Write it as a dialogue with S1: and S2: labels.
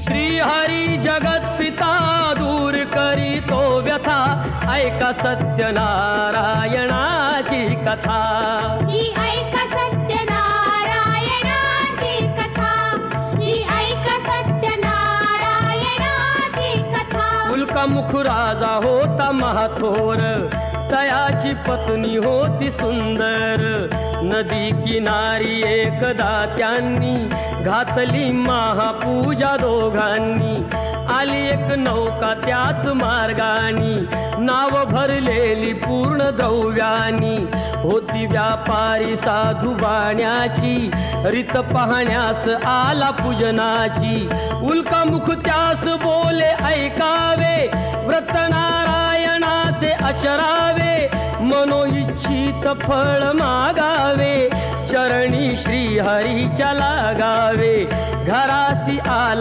S1: श्रीहरी जगत पिता दूर करीतो व्यथा, ऐका सत्यनारायणाची कथा।
S2: ही ऐका सत्यनारायणाची कथा, ही ऐका सत्यनारायणाची कथा।
S1: उल्कामुख राजा होता महाथोर, तयाची पत्नी होती सुंदर। नदी किनारी एकदा त्यांनी घातली महापूजा दोघांनी। आली एक नौका त्याच मार्गानी, नाव भरलेली पूर्ण द्रव्यानी। होती व्यापारी साधू बाण्याची, रीत पाहण्यास आला पूजनाची। उल्कामुख त्यास बोले ऐकावे, व्रत नारायणाचे आचरावे। मनोइच्छित फळ मागावे, चरणी श्रीहरीच्या लागावे। घरासी आला